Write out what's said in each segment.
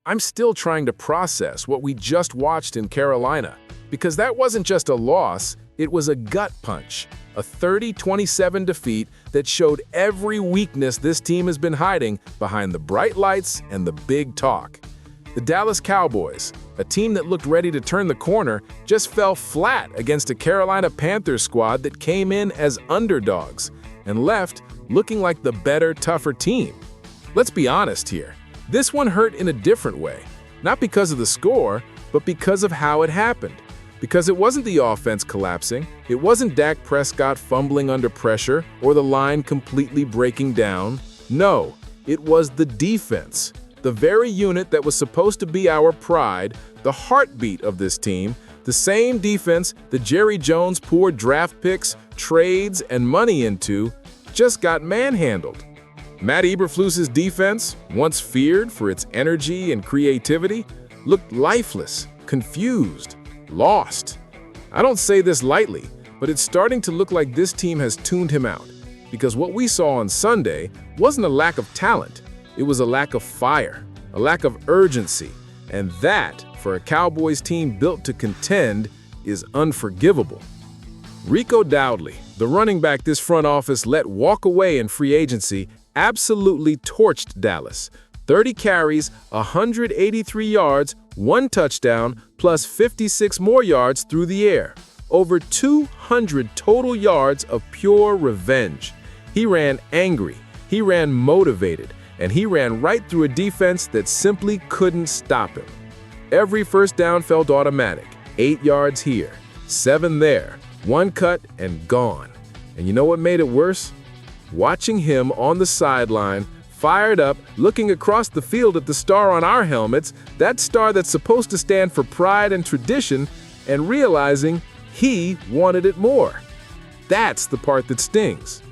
I'm still trying to process what we just watched in Carolina, because that wasn't just a loss, it was a gut punch. A 30-27 defeat that showed every weakness this team has been hiding behind the bright lights and the big talk. The Dallas Cowboys, a team that looked ready to turn the corner, just fell flat against a Carolina Panthers squad that came in as underdogs and left looking like the better, tougher team. Let's be honest here. This one hurt in a different way, not because of the score, but because of how it happened. Because it wasn't the offense collapsing, it wasn't Dak Prescott fumbling under pressure or the line completely breaking down. No, it was the defense. The very unit that was supposed to be our pride, the heartbeat of this team, the same defense that Jerry Jones poured draft picks, trades, and money into, just got manhandled. Matt Eberflus's defense, once feared for its energy and creativity, looked lifeless, confused, lost. I don't say this lightly, but it's starting to look like this team has tuned him out, because what we saw on Sunday wasn't a lack of talent, it was a lack of fire, a lack of urgency, and that, for a Cowboys team built to contend, is unforgivable. Rico Dowdley, the running back this front office let walk away in free agency, absolutely torched Dallas. 30 carries, 183 yards, 1 touchdown, plus 56 more yards through the air. Over 200 total yards of pure revenge. He ran angry, he ran motivated, and he ran right through a defense that simply couldn't stop him. Every first down felt automatic. 8 yards here, 7 there, 1 cut and gone. And you know what made it worse? Watching him on the sideline, fired up, looking across the field at the star on our helmets, that star that's supposed to stand for pride and tradition, and realizing he wanted it more. That's the part that stings.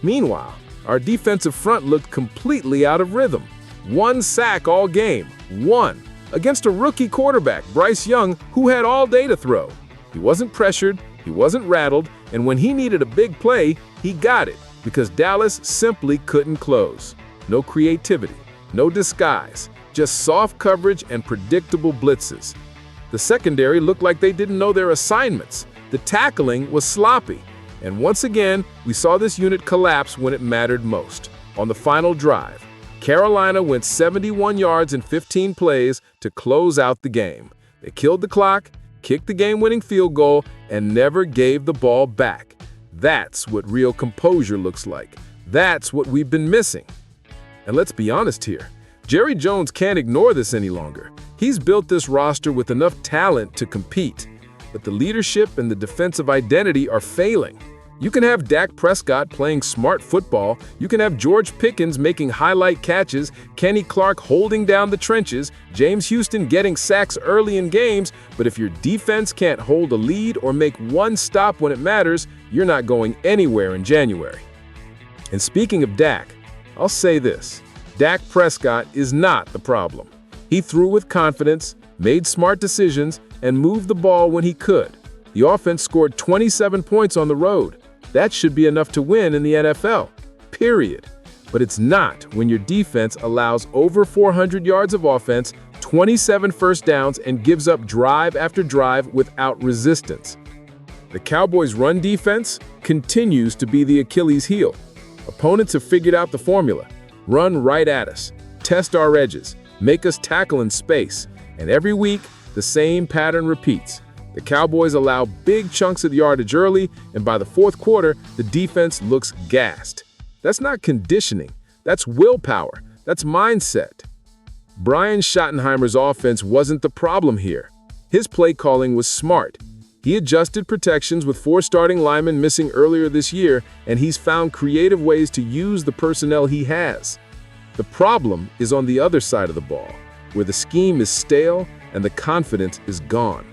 Meanwhile, our defensive front looked completely out of rhythm. 1 sack all game, 1, against a rookie quarterback, Bryce Young, who had all day to throw. He wasn't pressured, he wasn't rattled, and when he needed a big play, he got it, because Dallas simply couldn't close. No creativity, no disguise, just soft coverage and predictable blitzes. The secondary looked like they didn't know their assignments. The tackling was sloppy. And once again, we saw this unit collapse when it mattered most. On the final drive, Carolina went 71 yards in 15 plays to close out the game. They killed the clock, kicked the game-winning field goal, and never gave the ball back. That's what real composure looks like. That's what we've been missing. And let's be honest here, Jerry Jones can't ignore this any longer. He's built this roster with enough talent to compete, but the leadership and the defensive identity are failing. You can have Dak Prescott playing smart football, you can have George Pickens making highlight catches, Kenny Clark holding down the trenches, James Houston getting sacks early in games, but if your defense can't hold a lead or make one stop when it matters, you're not going anywhere in January. And speaking of Dak, I'll say this, Dak Prescott is not the problem. He threw with confidence, made smart decisions, and moved the ball when he could. The offense scored 27 points on the road. That should be enough to win in the NFL, period. But it's not when your defense allows over 400 yards of offense, 27 first downs, and gives up drive after drive without resistance. The Cowboys' run defense continues to be the Achilles heel. Opponents have figured out the formula. Run right at us, test our edges, make us tackle in space, and every week, the same pattern repeats. The Cowboys allow big chunks of yardage early, and by the fourth quarter, the defense looks gassed. That's not conditioning, that's willpower, that's mindset. Brian Schottenheimer's offense wasn't the problem here. His play calling was smart. He adjusted protections with 4 starting linemen missing earlier this year, and he's found creative ways to use the personnel he has. The problem is on the other side of the ball, where the scheme is stale and the confidence is gone.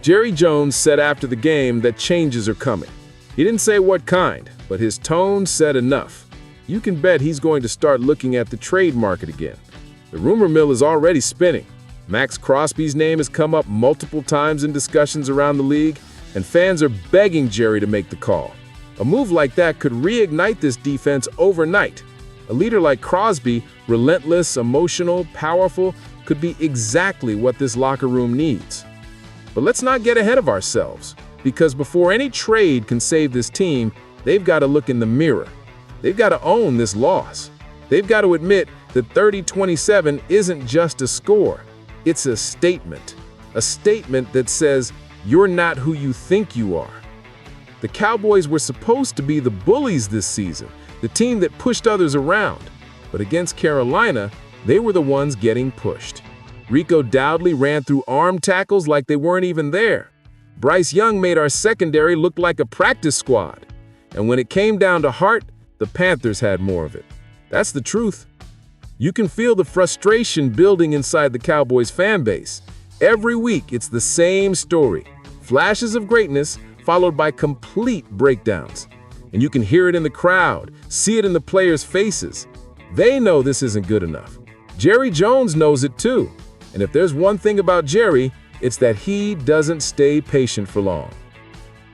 Jerry Jones said after the game that changes are coming. He didn't say what kind, but his tone said enough. You can bet he's going to start looking at the trade market again. The rumor mill is already spinning. Max Crosby's name has come up multiple times in discussions around the league, and fans are begging Jerry to make the call. A move like that could reignite this defense overnight. A leader like Crosby, relentless, emotional, powerful, could be exactly what this locker room needs. But let's not get ahead of ourselves, because before any trade can save this team, they've got to look in the mirror. They've got to own this loss. They've got to admit that 30-27 isn't just a score. It's a statement that says you're not who you think you are. The Cowboys were supposed to be the bullies this season, the team that pushed others around. But against Carolina, they were the ones getting pushed. Rico Dowdley ran through arm tackles like they weren't even there. Bryce Young made our secondary look like a practice squad. And when it came down to heart, the Panthers had more of it. That's the truth. You can feel the frustration building inside the Cowboys fan base. Every week, it's the same story. Flashes of greatness followed by complete breakdowns. And you can hear it in the crowd, see it in the players' faces. They know this isn't good enough. Jerry Jones knows it too. And if there's one thing about Jerry, it's that he doesn't stay patient for long.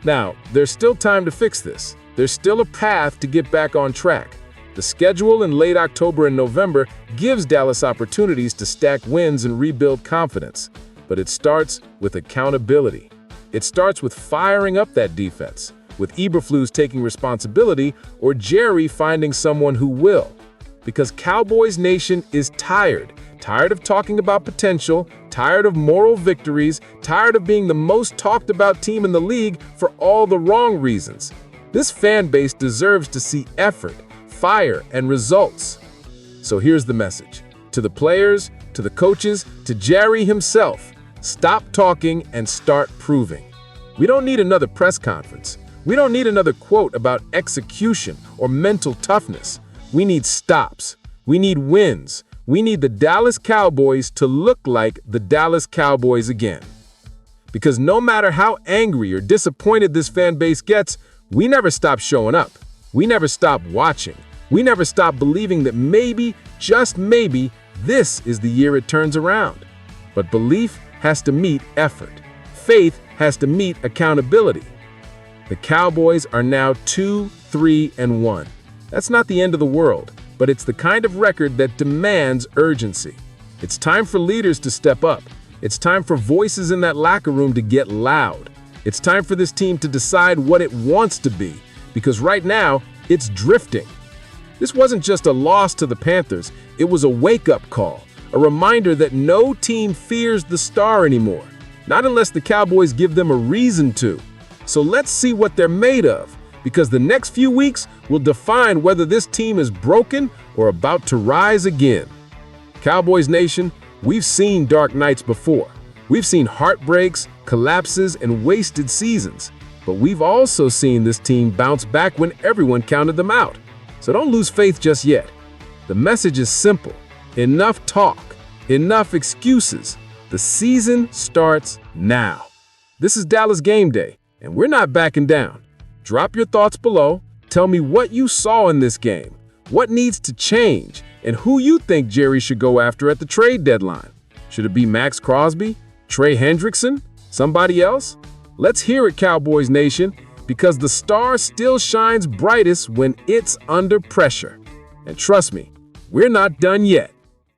Now, there's still time to fix this. There's still a path to get back on track. The schedule in late October and November gives Dallas opportunities to stack wins and rebuild confidence. But it starts with accountability. It starts with firing up that defense, with Eberflus taking responsibility or Jerry finding someone who will. Because Cowboys Nation is tired of talking about potential, tired of moral victories, tired of being the most talked about team in the league for all the wrong reasons. This fan base deserves to see effort, fire, and results. So here's the message. To the players, to the coaches, to Jerry himself, stop talking and start proving. We don't need another press conference. We don't need another quote about execution or mental toughness. We need stops. We need wins. We need the Dallas Cowboys to look like the Dallas Cowboys again. Because no matter how angry or disappointed this fan base gets, we never stop showing up. We never stop watching. We never stop believing that maybe, just maybe, this is the year it turns around. But belief has to meet effort. Faith has to meet accountability. The Cowboys are now 2-3-1. That's not the end of the world, but it's the kind of record that demands urgency. It's time for leaders to step up. It's time for voices in that locker room to get loud. It's time for this team to decide what it wants to be, because right now, it's drifting. This wasn't just a loss to the Panthers, it was a wake-up call, a reminder that no team fears the star anymore, not unless the Cowboys give them a reason to. So let's see what they're made of, because the next few weeks will define whether this team is broken or about to rise again. Cowboys Nation, we've seen dark nights before. We've seen heartbreaks, collapses, and wasted seasons. But we've also seen this team bounce back when everyone counted them out. So don't lose faith just yet. The message is simple. Enough talk. Enough excuses. The season starts now. This is Dallas Game Day, and we're not backing down. Drop your thoughts below. Tell me what you saw in this game, what needs to change, and who you think Jerry should go after at the trade deadline. Should it be Max Crosby, Trey Hendrickson, somebody else? Let's hear it, Cowboys Nation, because the star still shines brightest when it's under pressure. And trust me, we're not done yet.